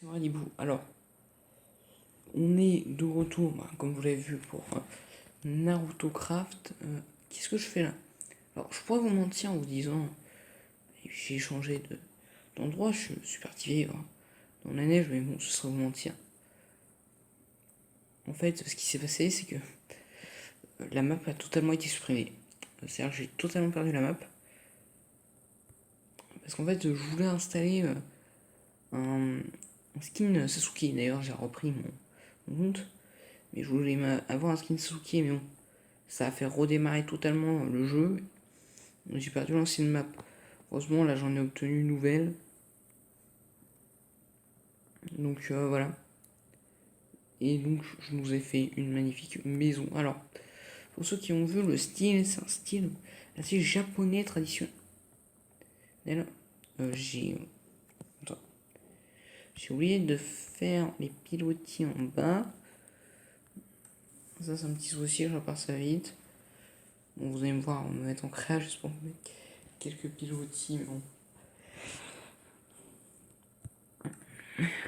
C'est vrai, Dibou. Alors, on est de retour, comme vous l'avez vu, pour Naruto Craft. Qu'est-ce que je fais là? Alors, je pourrais vous mentir en vous disant, j'ai changé d'endroit, je suis parti vivre dans la neige, mais bon, ce serait vous mentir. En fait, ce qui s'est passé, c'est que la map a totalement été supprimée. C'est-à-dire que j'ai totalement perdu la map. Parce qu'en fait, je voulais installer un skin Sasuke. D'ailleurs, j'ai repris mon compte. Mais je voulais avoir un skin Sasuke, mais bon, ça a fait redémarrer totalement le jeu. J'ai perdu l'ancienne map. Heureusement, là, j'en ai obtenu une nouvelle. Donc, voilà. Et donc, je nous ai fait une magnifique maison. Alors, pour ceux qui ont vu le style, c'est un style assez japonais traditionnel. J'ai oublié de faire les pilotis en bas. Ça, c'est un petit souci, je repars ça vite. Bon, vous allez me voir, on va me mettre en créa juste pour mettre quelques pilotis, mais bon.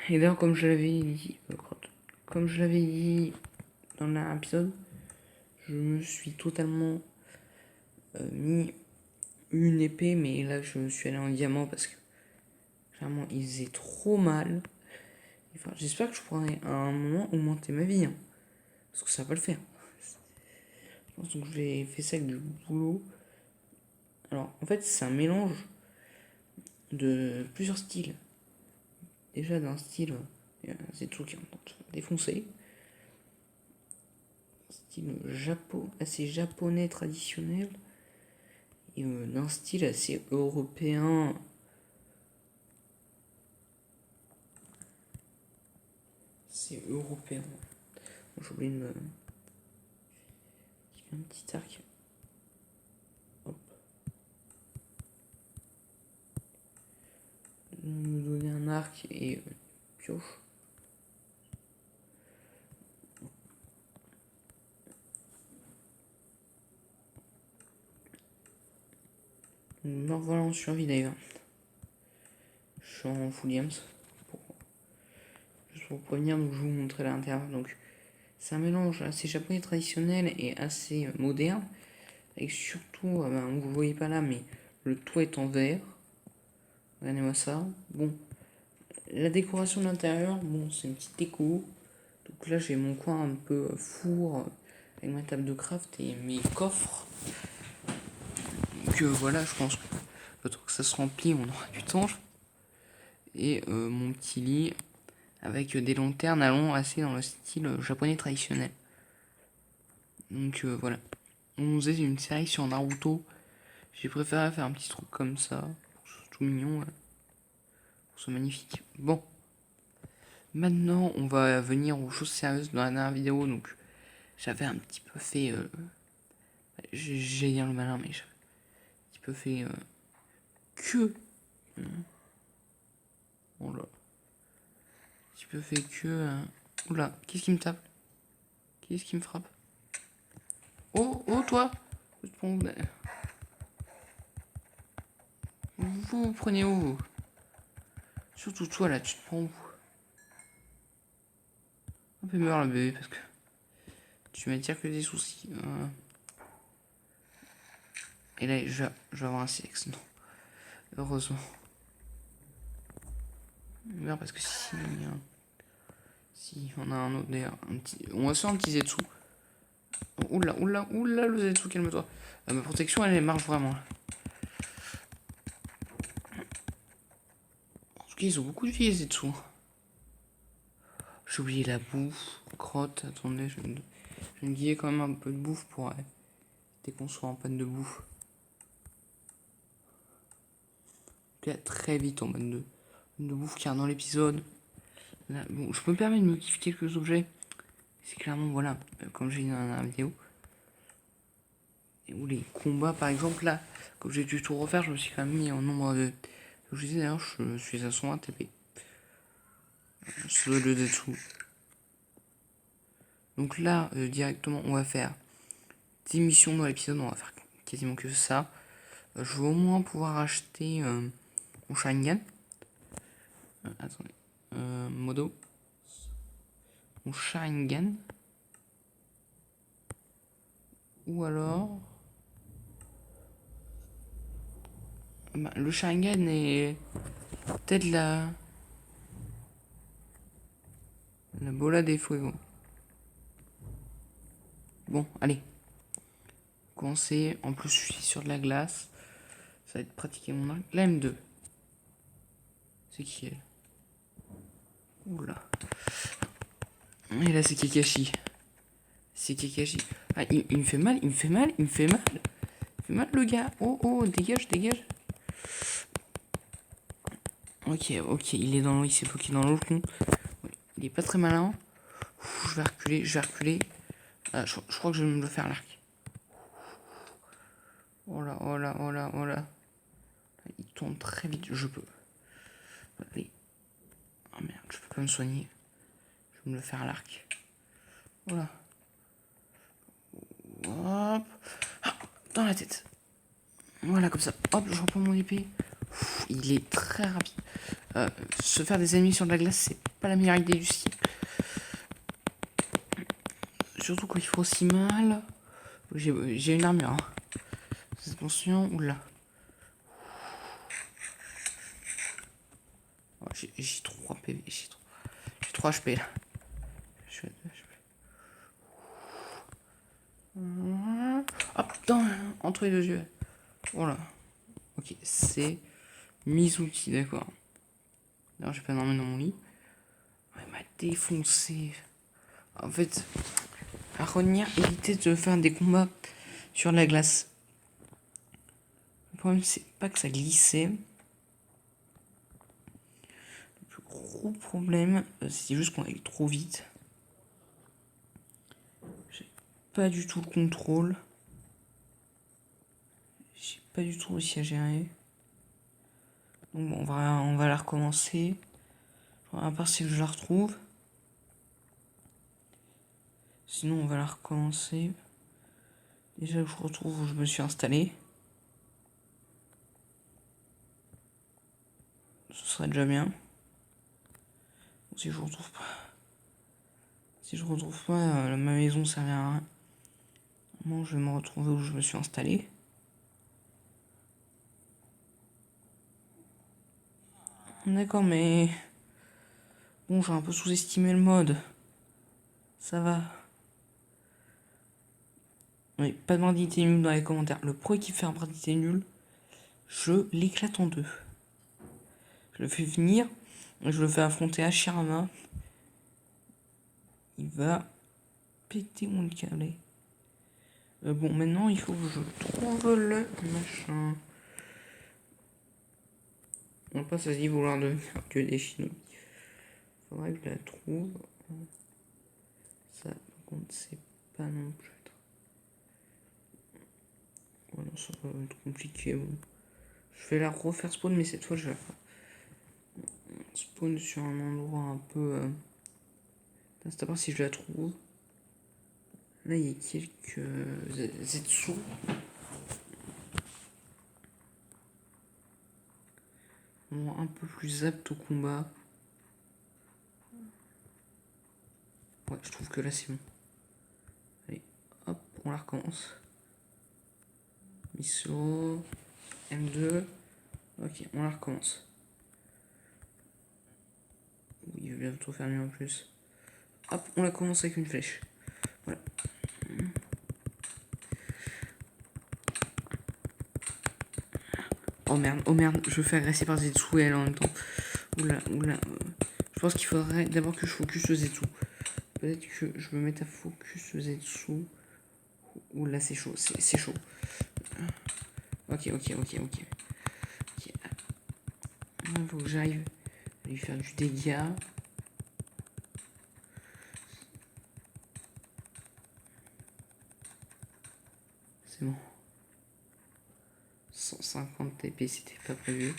Et d'ailleurs, comme je l'avais dit dans l'épisode, je me suis totalement mis une épée, mais là, je me suis allé en diamant parce que clairement, il faisait trop mal. Enfin, j'espère que je pourrai à un moment augmenter ma vie, hein, parce que ça va pas le faire. Je pense que j'ai fait ça avec du boulot. Alors, en fait, c'est un mélange de plusieurs styles. Déjà d'un style, c'est tout qui est en train de défoncer. Style assez japonais traditionnel. Et d'un style assez européen. C'est européen. Bon, j'ai oublié de me. Un petit arc. Hop. Me donner un arc et pioche. Me revoilà en survie d'ailleurs. Je suis en full games. Juste pour prévenir, donc je vais vous montrer à l'intérieur. Donc c'est un mélange assez japonais traditionnel et assez moderne. Avec surtout, vous ne voyez pas là, mais le toit est en verre. Regardez-moi ça. Bon, la décoration de l'intérieur, bon, c'est une petite déco. Donc là, j'ai mon coin un peu four avec ma table de craft et mes coffres. Donc voilà, je pense que le temps que ça se remplit, on aura du temps. Et mon petit lit avec des lanternes allons assez dans le style japonais traditionnel. Donc voilà. On faisait une série sur Naruto. J'ai préféré faire un petit truc comme ça. C'est tout mignon. Ouais. C'est magnifique. Bon. Maintenant, on va venir aux choses sérieuses dans la dernière vidéo. Donc, j'avais un petit peu fait. J'ai dire le malin, mais j'avais un petit peu fait que. Oh là. Un petit peu fait que. Oula, qu'est-ce qui me tape? Qu'est-ce qui me frappe? Oh, oh, toi! Vous prenez où vous? Surtout toi là, tu te prends où? Un peu meurs le bébé parce que tu m'attires que des soucis. Et là, je vais avoir un sexe, non. Heureusement. Merde, parce que si on a un autre d'ailleurs, on va se faire un petit Zetsu. Oula, oula, oula, le Zetsu, calme-toi. Ma protection, elle marche vraiment. Là. En tout cas, ils ont beaucoup de vie, les Zetsu. J'ai oublié la bouffe. Crotte, attendez, je vais me guiller quand même un peu de bouffe pour dès qu'on soit en panne de bouffe. Très vite en panne de bouffe, car dans l'épisode, là, bon, je me permets de me kiffer quelques objets. C'est clairement, voilà, comme j'ai dit dans la vidéo. Et où les combats, par exemple, là, comme j'ai dû tout refaire, je me suis quand même mis en nombre de. Je disais d'ailleurs, je suis à 120 TP. Sur le dessous. Donc là, directement, on va faire 10 missions dans l'épisode, on va faire quasiment que ça. Je vais au moins pouvoir acheter mon Sharingan. Attendez. Modo. Mon Sharingan. Ou alors... Bah, le Sharingan est peut-être la bola des fuego. Bon, allez. Commencer. En plus, je suis sur de la glace. Ça va être pratiquer mon arc. La M2. C'est qui elle? Oula. Et là, c'est Kakashi. C'est Kakashi. Ah, il me fait mal, il me fait mal, il me fait mal. Il me fait mal, le gars. Oh, oh, dégage, dégage. Ok, ok, il est dans l'eau, il s'est bloqué dans l'eau, le con. Il est pas très malin. Je vais reculer, je vais reculer. Ah, je crois que je vais me le faire l'arc. Oh là, oh là, oh là, oh là. Il tourne très vite, je peux. Allez. Oh merde, je peux pas me soigner. Je vais me le faire à l'arc. Voilà. Hop. Ah, dans la tête. Voilà, comme ça. Hop, je reprends mon épée. Il est très rapide. Se faire des ennemis sur de la glace, c'est pas la meilleure idée du siècle. Surtout quand il faut aussi mal. J'ai une armure. Hein. Attention, oula. Oh, j'ai 3 PV. J'ai 3 HP là. Je suis à 2 HP. Hop, entre les deux yeux. Voilà. Ok, c'est Mizuki, d'accord. D'ailleurs, j'ai pas dormi dans mon lit. Il m'a défoncé. En fait, à revenir, éviter de faire des combats sur la glace. Le problème, c'est pas que ça glissait. Le plus gros problème, c'est juste qu'on allait trop vite. J'ai pas du tout le contrôle. J'ai pas du tout réussi à gérer. Donc bon, on va la recommencer. À part si je la retrouve. Sinon, on va la recommencer. Déjà que je retrouve où je me suis installé. Ce serait déjà bien. Si je retrouve pas. Si je retrouve pas, ma maison ça servira à rien. Moi, je vais me retrouver où je me suis installé. D'accord, mais... Bon, j'ai un peu sous-estimé le mode. Ça va. Oui, pas de brindité nul dans les commentaires. Le pro qui fait un brindité nul, je l'éclate en deux. Je le fais venir, je le fais affronter Hashirama. Il va péter mon câble. Bon, maintenant, il faut que je trouve le machin. On passe à y vouloir devenir que des shinobi. Faudrait que je la trouve. Ça, par contre, c'est pas non plus. Voilà, ça va être compliqué. Bon. Je vais la refaire spawn, mais cette fois, je vais la faire spawn sur un endroit un peu. C'est à part si je la trouve. Là, il y a quelques Zetsu. Bon, un peu plus aptes au combat. Ouais, je trouve que là, c'est bon. Allez, hop, on la recommence. Miso, M2. Ok, on la recommence. Oui, il va bientôt faire mieux en plus. Hop, on la commence avec une flèche. Voilà. Oh merde, je me fais agresser par Zetsu et elle en même temps. Oula, oula. Je pense qu'il faudrait d'abord que je focus le Zetsu. Peut-être que je me mette à focus le Zetsu. Oula, c'est chaud, c'est chaud. Ok. Il faut que j'arrive à lui faire du dégât. C'est bon. 150 TP, c'était pas prévu.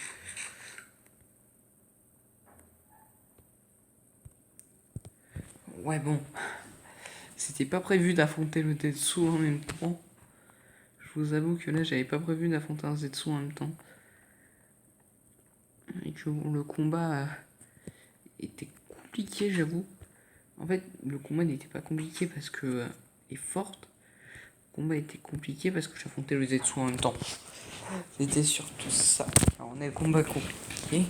Ouais, bon. C'était pas prévu d'affronter le Zetsu en même temps. Je vous avoue que là, j'avais pas prévu d'affronter un Zetsu en même temps. Et que bon, le combat était compliqué, j'avoue. En fait, le combat n'était pas compliqué parce que est forte. Le combat était compliqué parce que j'affrontais le Zetsu en même temps. C'était surtout ça. Alors, on a le combat compliqué.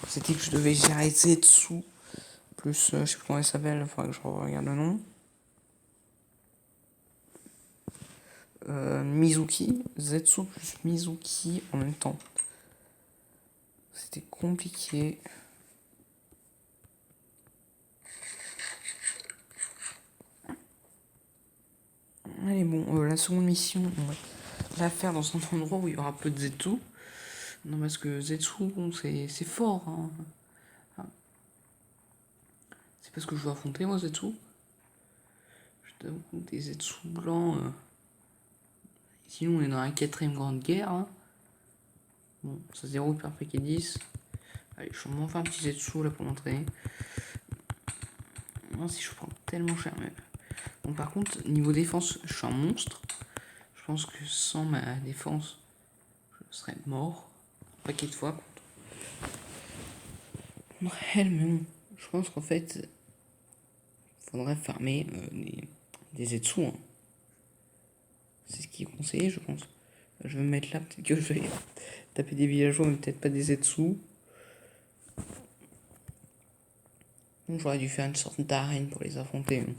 C'était que je devais gérer Zetsu plus, je sais plus comment elle s'appelle, il faudra que je regarde le nom. Mizuki, Zetsu plus Mizuki en même temps. C'était compliqué. Allez bon, la seconde mission, on va la faire dans un endroit où il y aura peu de Zetsu. Non parce que Zetsu, bon c'est fort. Hein. C'est parce que je veux affronter moi Zetsu. Je t'avoue des Zetsu blancs. Sinon on est dans la 4ème grande guerre. Hein. Bon, ça se déroule par paquet 10. Allez, je vais m'en faire un petit Zetsu là pour m'entraîner. Non, si je prends tellement cher même. Bon, par contre, niveau défense, je suis un monstre. Je pense que sans ma défense, je serais mort. Un paquet de fois. Ouais, mais bon, je pense qu'en fait, faudrait farmer des Zetsu. Hein. C'est ce qui est conseillé, je pense. Je vais me mettre là, peut-être que je vais taper des villageois, mais peut-être pas des Zetsu. Donc j'aurais dû faire une sorte d'arène pour les affronter. Hein.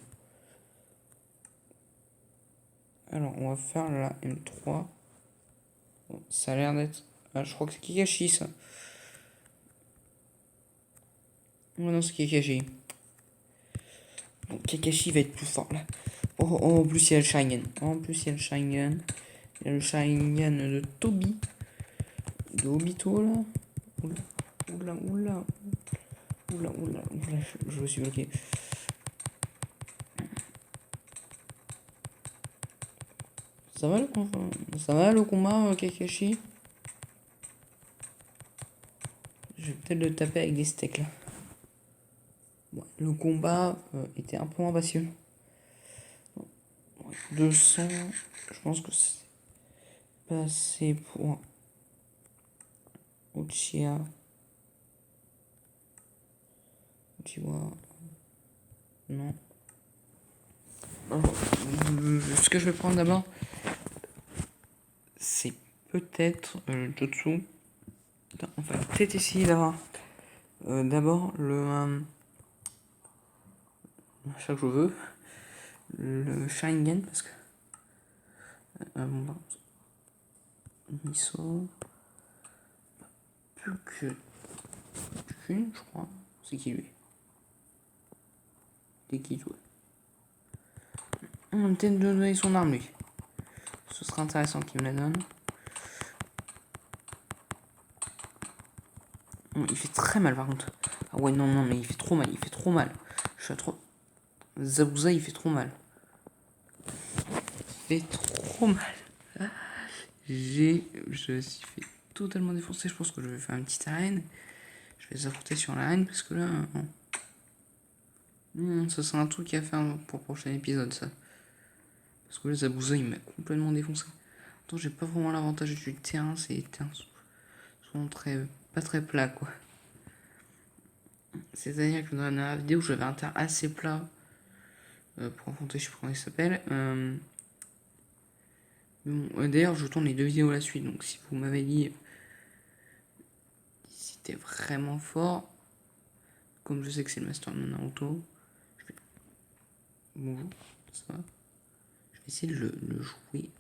Alors, on va faire la M3. Bon, ça a l'air d'être... Ah, je crois que c'est Kakashi, ça. Oh non, c'est Kakashi. Bon, Kakashi va être plus fort, là. Oh, en plus, il y a le Sharingan. En plus, il y a le Sharingan. Il y a le Sharingan de Tobi. De Obito, là. Oula, oula. Oula, oula, oula. Je me suis bloqué. Ça va le combat, Kakashi? Je vais peut-être le taper avec des steaks, là. Bon, le combat était un peu moins passionnant. 200, je pense que c'est pas assez pour Uchiha. Uchiwa. Non. Alors, ce que je vais prendre d'abord, c'est peut-être le Jutsu. On va peut-être essayer d'avoir d'abord le. Chaque que je veux. Le Sharingan parce que. Bon, Miso. Plus qu'une, je crois. C'est qui lui? C'est qui toi? On va peut-être de donner son arme lui. Ce sera intéressant qu'il me la donne. Il fait très mal par contre. Ah ouais non non mais il fait trop mal, Je suis à trop. Zabuza il fait trop mal. Il fait trop mal. Je suis fait totalement défoncer. Je pense que je vais faire une petite arène. Je vais les affronter sur l'arène parce que là. Ça sera un truc à faire pour le prochain épisode ça. Parce que le Zabuza il m'a complètement défoncé. Attends, j'ai pas vraiment l'avantage du terrain, c'est souvent pas très plat quoi. C'est-à-dire que dans la dernière vidéo j'avais un terrain assez plat pour affronter, je sais pas comment il s'appelle. Bon, d'ailleurs je tourne les 2 vidéos à la suite, donc si vous m'avez dit si c'était vraiment fort, comme je sais que c'est le master de Naruto, bonjour, ça va. Je vais essayer de le jouer.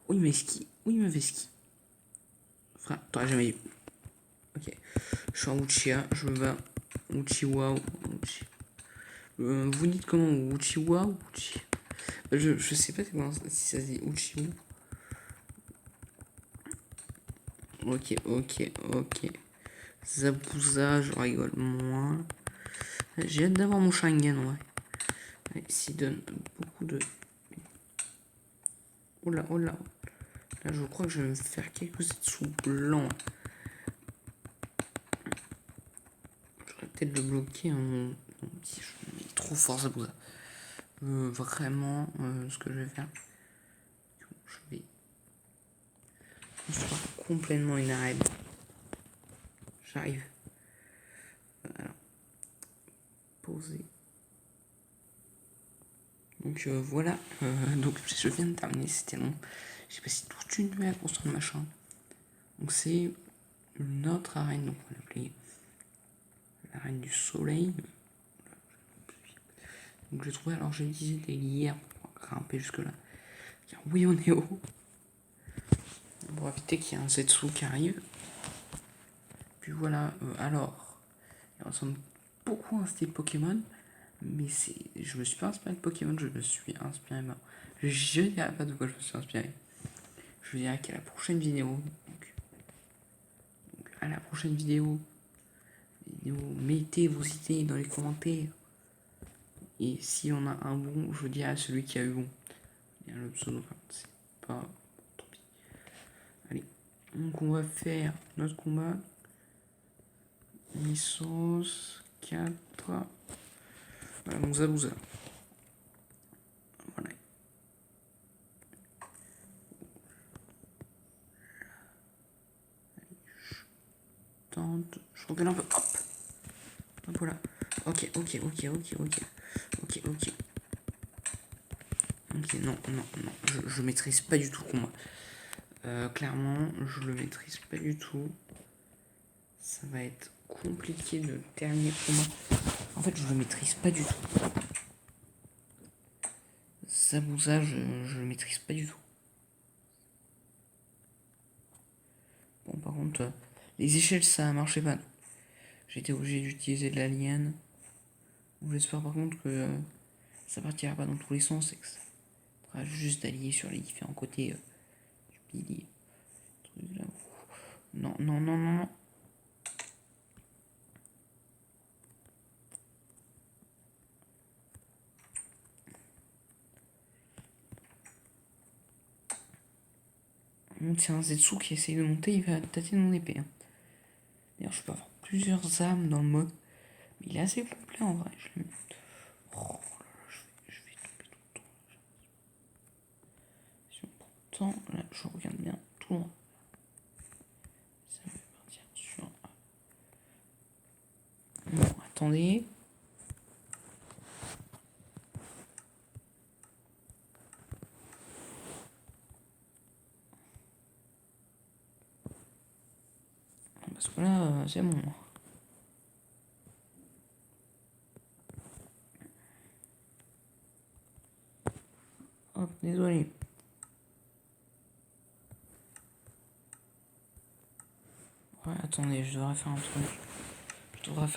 Oui mais ski, oui mais ski. Frère, t'aurais jamais eu. Ok, je suis en Uchiha, je me bats. Uchiwa, Uchi. Vous dites comment? Uchiwa ou Uchi? Je sais pas si ça se dit Uchiwa. Ok. Zabuza, je rigole moins. J'ai hâte d'avoir mon Sharingan, ouais. Allez, s'il donne beaucoup de... Oh là. Là, je crois que je vais me faire quelques sous blancs. J'aurais peut-être le bloquer. Hein. Il est trop fort, Zabuza. Vraiment, ce que je vais faire... Je vais construire complètement une arène. J'arrive. Alors, poser. Donc voilà, donc je viens de terminer, c'était long. J'ai passé toute une nuit à construire le machin. Donc c'est notre arène, donc on va l'appeler l'arène du soleil. Donc j'ai trouvé, alors j'ai utilisé des lierres pour grimper jusque là. Car oui, on est haut. Pour éviter qu'il y ait un Zetsu qui arrive. Puis voilà, alors, il ressemble beaucoup à un style Pokémon. Mais je me suis pas inspiré de Pokémon, je me suis inspiré. Je dirais pas de quoi je me suis inspiré. Je dirais qu'à la prochaine vidéo. Donc, à la prochaine vidéo. Mettez vos idées dans les commentaires. Et si on a un bon, je dirais à celui qui a eu bon. Il y a le pseudo, c'est pas. Tant pis. Allez. Donc on va faire notre combat. Missos 4. Voilà, donc Zabuza. Voilà. Tente. Je recule un peu. Hop. Hop, voilà. Ok. Ok, non. Je maîtrise pas du tout le combat. Clairement, je le maîtrise pas du tout. Ça va être compliqué de terminer le combat. En fait, je le maîtrise pas du tout. Zabuza, je le maîtrise pas du tout. Bon, par contre, les échelles, ça marchait pas. J'étais obligé d'utiliser de l'alien. J'espère par contre que ça partira pas dans tous les sens et que ça sera juste d'allier sur les différents côtés du pilier. Non. Bon, c'est un Zetsu qui essaye de monter, il va tâter mon épée. Hein. D'ailleurs, je peux avoir plusieurs armes dans le mode. Mais il est assez complet en vrai. Oh là là, je vais tomber tout le temps. Si on prend le temps, là, je regarde bien tout loin. Ça me fait partir sur. Bon, attendez. Parce que là, c'est bon. Hop, désolé. Ouais, attendez, je devrais faire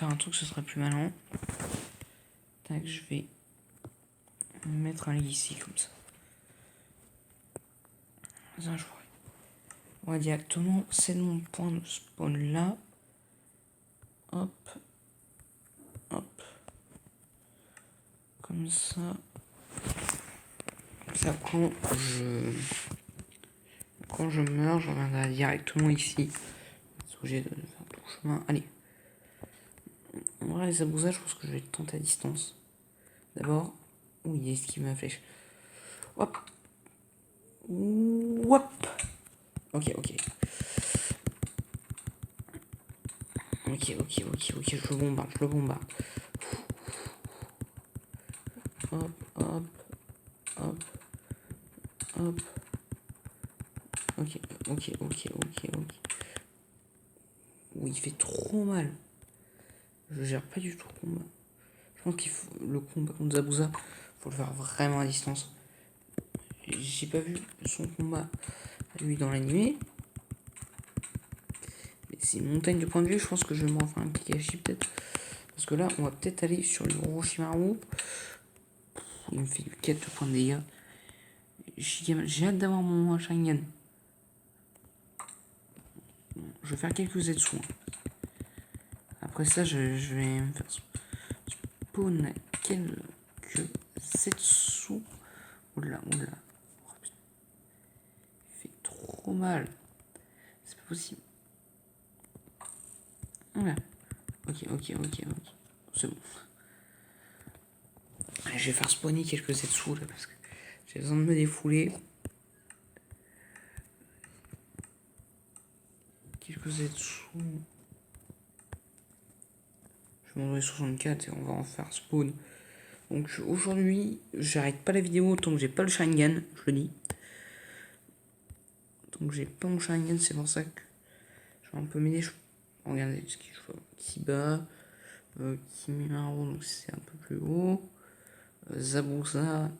un truc. Ce serait plus malin. Tac, je vais mettre un lit ici, comme ça. Ça, je pourrais. On va directement, c'est mon point de spawn là. Hop. Comme ça. Ça, quand je meurs, je reviendrai directement ici. Je suis obligé de faire tout le chemin. Allez. En vrai, les Zabuza, je pense que je vais tenter à distance. D'abord, oui, il esquive ma flèche. Hop. Hop. Ok, je le bombarde. Hop. Ok. Oui, il fait trop mal. Je gère pas du tout le combat. Je pense qu'il faut le combat contre Zabuza, faut le faire vraiment à distance. J'ai pas vu son combat à lui dans l'animé. Mais c'est une montagne de points de vue, je pense que je vais me refaire un Kakashi peut-être. Parce que là, on va peut-être aller sur le Orochimaru. Il me fait du 4 de points de dégâts. J'ai hâte d'avoir mon Sharingan. Je vais faire quelques Zetsu. Après ça, je vais me faire spawn quelques Zetsu. Oula. Oh, putain. Il fait trop mal. C'est pas possible. Voilà. Ok. C'est bon. Allez, je vais faire spawner quelques Zetsu là parce que j'ai besoin de me défouler. Quelques Zetsu. Je vais m'en 64 et on va en faire spawn. Donc aujourd'hui, j'arrête pas la vidéo tant que j'ai pas le Sharingan, je le dis. Donc j'ai pas mon Sharingan, c'est pour ça que je vais un peu m'aider. Regardez ce qu'il faut. Kiba, Kimimaru, donc c'est un peu plus haut. Zabuza,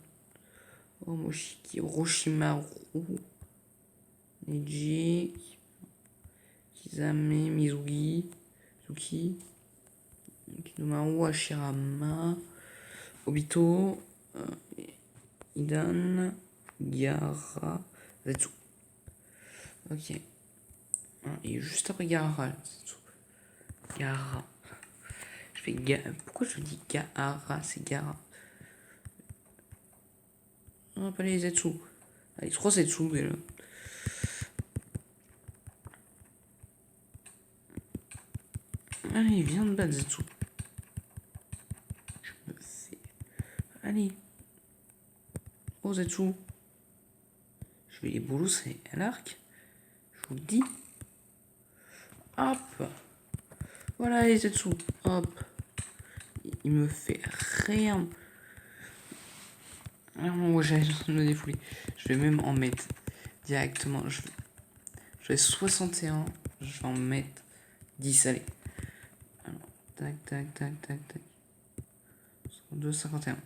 Omoshiki, Orochimaru, Neji, Kizame, Mizuki, Kidomaru, Hashirama, Obito, Idan, Gaara, Zetsu. Ok. Et juste après Gaara, Zetsu. Gaara. Je fais Pourquoi je dis Gaara? C'est Gaara. On va pas les Zetsu. Allez, 3 Zetsu déjà. Allez, viens de battre Zetsu. Je me fais. Allez. Oh Zetsu. Je vais les boulosser à l'arc. Je vous le dis. Hop. Voilà les Zetsu. Hop. Il me fait rien. Alors moi j'allais me défouler. Je vais même en mettre directement. Je vais 61. Je vais en mettre 10. Allez. Alors, tac, tac, tac, tac, tac. 52, 51.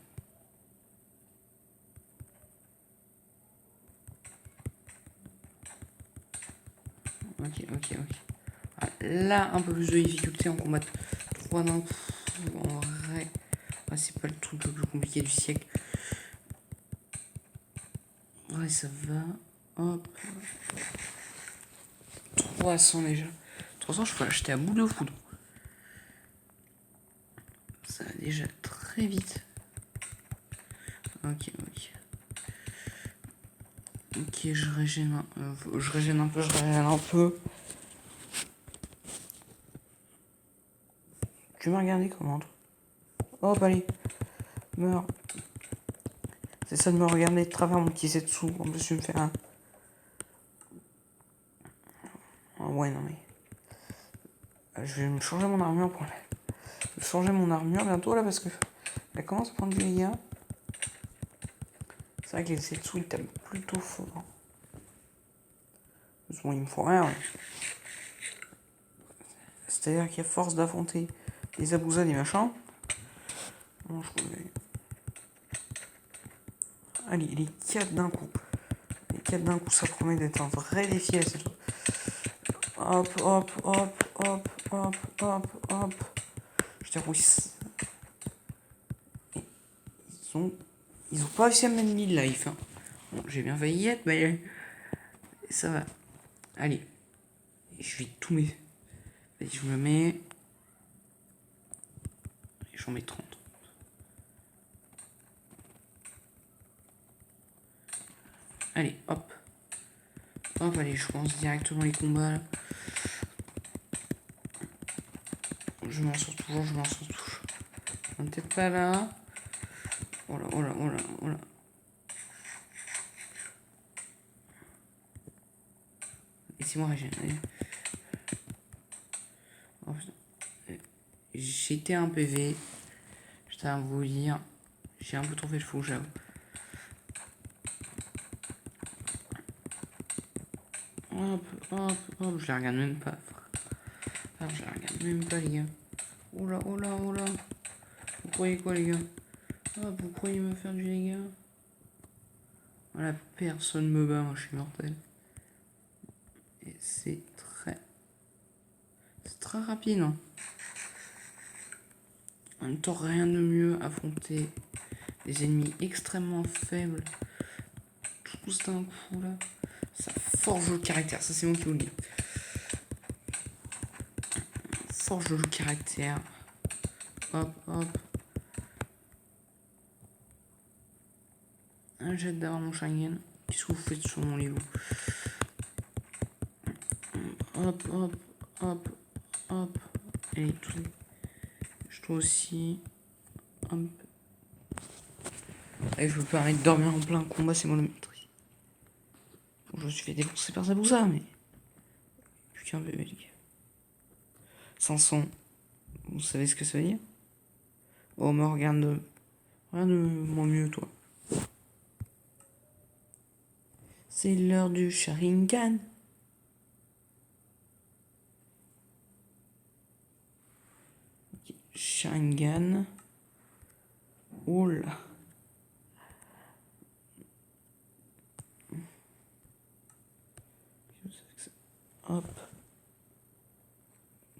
Ok. Ah, là, un peu plus de difficulté en combat. 3 d'un coup. En vrai. Ah, c'est pas le truc le plus compliqué du siècle. Ouais, ça va. Hop. 300 déjà. 300, je peux l'acheter à bout de foudre. Ça va déjà très vite. Ok. Ok, je régène un peu. Tu m'as regardé comment toi? Hop, allez. Meurs. C'est ça de me regarder de travers mon petit Zetsu. En plus, tu me fais un. Oh, ouais, non mais. Je vais me changer mon armure pour changer mon armure bientôt là parce que elle commence à prendre du dégâts. C'est vrai que les Zetsu ils tapent plutôt fort. Bon, il me faut rien. Ouais. C'est-à-dire qu'à force d'affronter les Abusa des machins. Bon, je trouvais. Allez, les 4 d'un coup. Les 4 d'un coup, ça promet d'être un vrai défi à cette. Hop. Je dérouille. Ils ont pas réussi à me mettre 1000 life. Hein. Bon, j'ai bien failli y être, mais ça va. Allez. Je vais tout mettre. Vas-y, je me mets. Et j'en mets 30. Allez, hop. Hop, allez, je commence directement les combats. Là. Je m'en sors toujours. On est peut-être pas là. Oh là. Laissez-moi régénérer. Oh, j'étais un PV. Je tiens à vous dire. J'ai un peu trop fait le fou, j'avoue. Hop. Je la regarde même pas. Je la regarde même pas, les gars. Oh là. Vous croyez quoi, les gars? Vous croyez me faire du dégât? Voilà, personne me bat, moi je suis mortel. Et c'est très rapide. Hein. En même temps, rien de mieux affronter des ennemis extrêmement faibles. Tous d'un coup là. Ça forge le caractère, ça c'est moi qui vous le dis. Forge le caractère. Hop. Un jet d'avoir mon Sharingan. Qu'est-ce que vous faites sur mon niveau? Hop. Et tout. Je trouve aussi. Hop. Et je me permets de dormir en plein combat, c'est moi le maître. Je me suis fait défoncer par Zabuza, mais. Plus qu'un bébé, les gars. 500. Vous savez ce que ça veut dire? Oh, mais regarde moi mieux, toi. C'est l'heure du Sharingan. Ok, Sharingan. Oh là. Hop.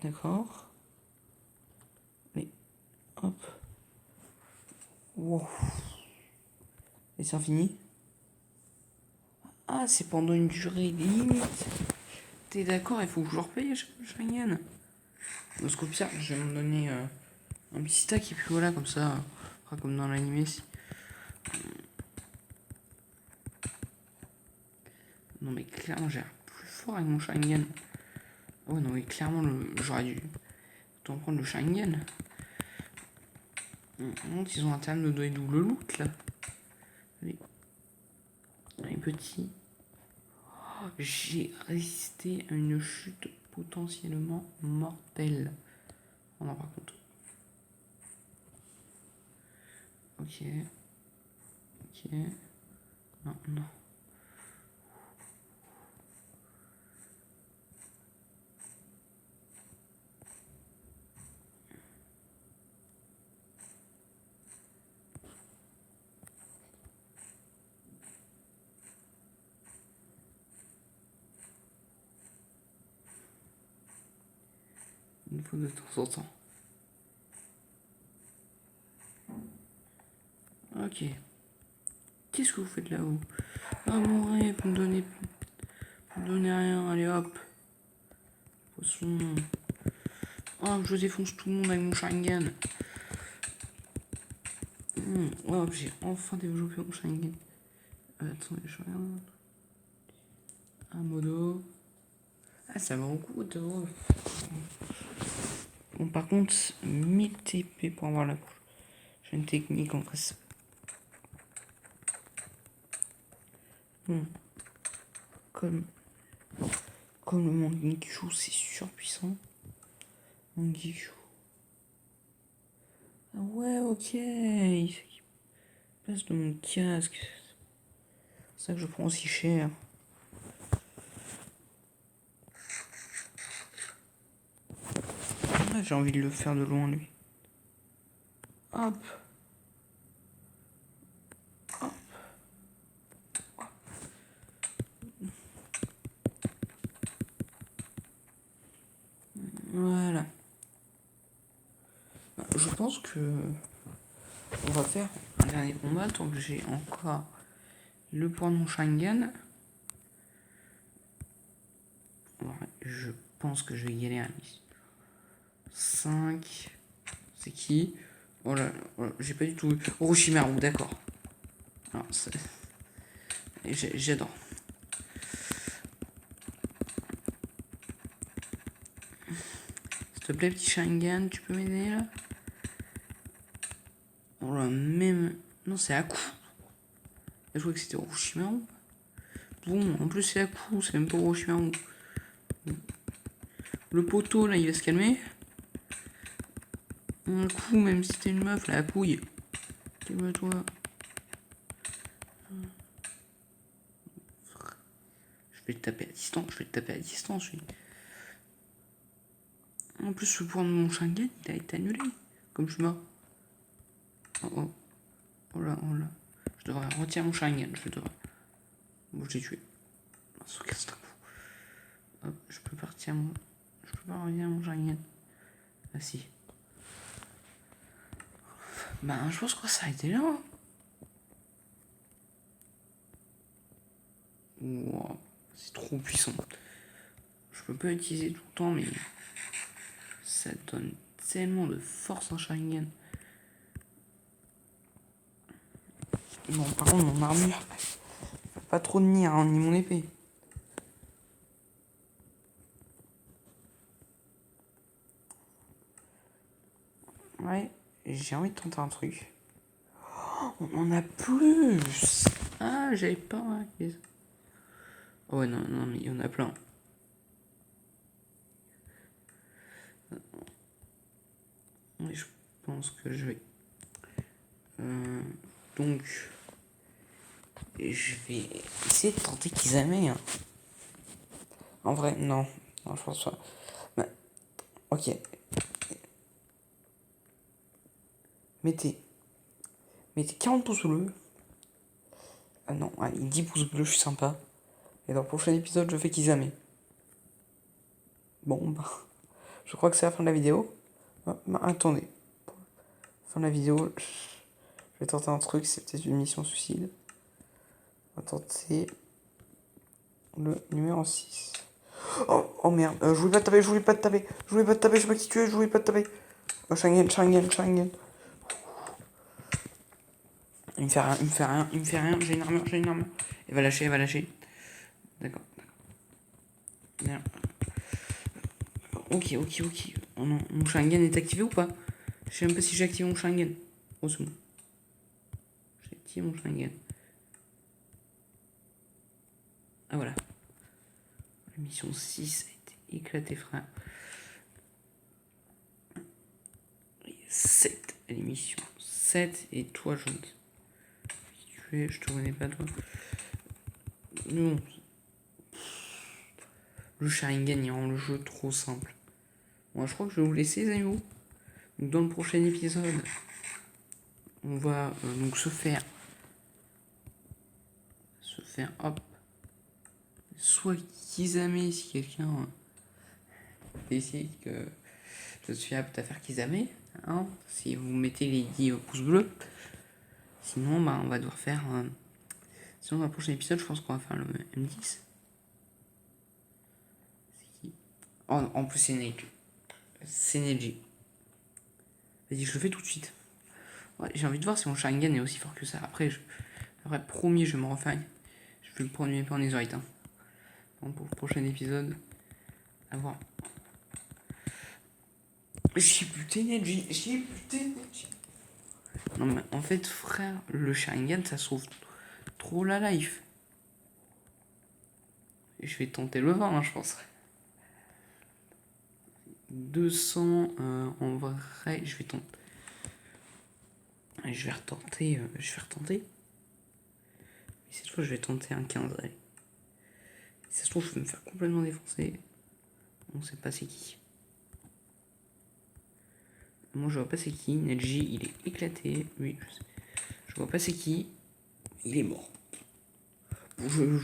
D'accord. Allez. Hop. Wow. Et c'est infini? Ah, c'est pendant une durée limite. T'es d'accord, il faut que je leur paye Sharingan. Parce qu'au pire, je vais me donner un petit stack et puis voilà, comme ça, comme dans l'anime ici. Non mais clairement, j'ai l'air plus fort avec mon Sharingan. Ah ouais, non mais clairement, j'aurais dû autant prendre le Sharingan. Ils ont intérêt de me donner double loot là. Allez, allez petit. Oh, j'ai résisté à une chute potentiellement mortelle. On en par contre. Ok. Ok. Non, non. Une fois de temps en temps. Ok. Qu'est-ce que vous faites là-haut? Ah mon rêve, vous me donnez rien, allez hop. Poisson. Oh, je défonce tout le monde avec mon Sharingan. Oh, j'ai enfin développé mon Sharingan. Attendez, je regarde. Un modo. Ah, ça va beaucoup coûte. Bon, par contre, 1000 TP pour avoir la prochaine technique en face. Comme le Mangekyou, c'est surpuissant. Mangekyou. Ah ouais, ok. Il passe de mon casque. C'est ça que je prends aussi cher. Ah, j'ai envie de le faire de loin, lui. Hop. Hop. Voilà. Je pense que on va faire un dernier combat tant que j'ai encore le point de mon Sharingan. Ouais, je pense que je vais y aller à 5. C'est qui? Oh là, j'ai pas du tout vu. Orochimaru, d'accord. J'adore. S'il te plaît, petit Sharingan, tu peux m'aider là? Oh là, même. Non, c'est Aku. Je crois que c'était Orochimaru. Bon, en plus, c'est Aku, c'est même pas Orochimaru. Le poteau là, il va se calmer. Un coup, même si t'es une meuf, la couille. Calme-toi. Je vais le taper à distance, oui. En plus, le point de mon Sharingan, il a été annulé. Comme je suis mort. Oh oh. Oh là, oh là. Je devrais retirer mon Sharingan, je devrais. Bon, je l'ai tué. Hop, je peux pas retirer mon Sharingan. Ah si. Bah, je pense que ça a été là. Wow, c'est trop puissant. Je peux pas utiliser tout le temps, mais ça donne tellement de force en Sharingan. Bon, par contre, mon armure, pas trop tenir, hein, ni mon épée. Ouais, j'ai envie de tenter un truc. Oh, on en a plus. Ah, j'avais pas remarqué. Oh ouais, non, non, mais il y en a plein. Et je pense que je vais... donc... Je vais essayer de tenter Kisame. Hein. En vrai, non. Non, je pense pas. Mais, ok. Mettez 40 pouces bleus. Ah non, allez, 10 pouces bleus, je suis sympa. Et dans le prochain épisode, je fais Kisame. Bon, bah... Je crois que c'est la fin de la vidéo. Ah, bah, attendez. Fin de la vidéo, je vais tenter un truc, c'est peut-être une mission suicide. On va tenter le numéro 6. Oh merde, je voulais pas te taper, je voulais pas te taper, je sais pas qui tu es, je voulais pas te taper. Oh, Schengen. Il me fait rien, j'ai une armure. Elle va lâcher. D'accord. Merde. Ok. Oh non, mon Schengen est activé ou pas? Je sais même pas si j'ai activé mon Schengen. Oh, c'est bon. J'ai activé mon Schengen. Ah voilà. La mission 6 a été éclatée, frère. 7. L'émission 7. Et toi, je te connais pas, toi. Non. Le Sharingan, il rend le jeu trop simple. Bon, je crois que je vais vous laisser, les amis. Donc, dans le prochain épisode, on va donc se faire hop. Soit Kisame si quelqu'un décide que je suis apte à faire Kisame. Hein, si vous mettez les 10 pouces bleus. Sinon, bah, on va devoir faire. Sinon, dans le prochain épisode, je pense qu'on va faire le M10. C'est qui? Oh, en plus, c'est Neji. Vas-y, je le fais tout de suite. Ouais, j'ai envie de voir si mon Sharingan est aussi fort que ça. Après, promis, je vais me refaire. Je vais le prendre une épée en Ezorite. Hein. Donc, pour le prochain épisode, à voir. J'ai buté Neji. Non, mais en fait, frère, le Sharingan, ça sauve trop la life. Et je vais tenter le 20, hein, je pense. 200, en vrai, je vais tenter. Je vais retenter. Mais cette fois, je vais tenter un 15. Allez. Si ça se trouve, je vais me faire complètement défoncer. On sait pas c'est qui. Moi, je vois pas c'est qui. Neji, il est éclaté. Oui, je sais. Je vois pas c'est qui. Il est mort. On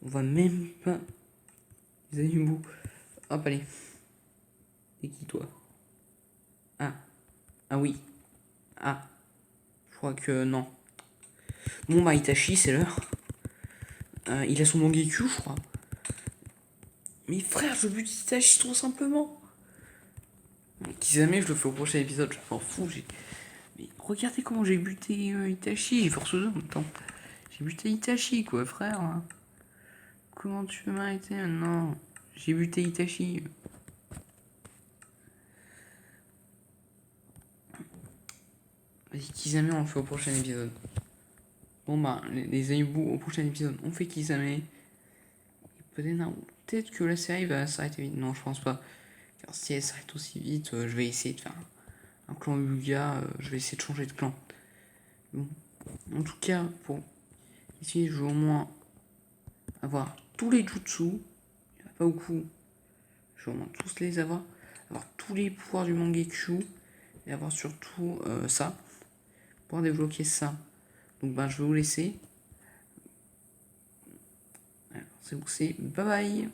va même pas. Les animaux. Hop, allez. C'est qui, toi? Ah. Ah oui. Ah. Je crois que non. Bon, bah, Itachi, c'est l'heure. Il a son Mangekyou, je crois. Mais frère, je bute Itachi trop simplement. Kisame, je le fais au prochain épisode, je m'en fous. Mais regardez comment j'ai buté Itachi, force 2 en même temps. J'ai buté Itachi, quoi, frère. Comment tu veux m'arrêter maintenant? J'ai buté Itachi. Vas-y, Kisame, on le fait au prochain épisode. Bon, bah, les Aïbou, au prochain épisode, on fait Kisame. Et peut-être que la série va s'arrêter vite. Non, je pense pas. Car si elle s'arrête aussi vite, je vais essayer de faire un clan Yuga. Je vais essayer de changer de clan. Bon. En tout cas, pour ici, je veux au moins avoir tous les jutsu. Il n'y en a pas beaucoup. Je veux au moins tous les avoir. Avoir tous les pouvoirs du Mangekyou. Et avoir surtout ça. Pouvoir débloquer ça. Donc ben, je vais vous laisser. Alors, c'est bye bye.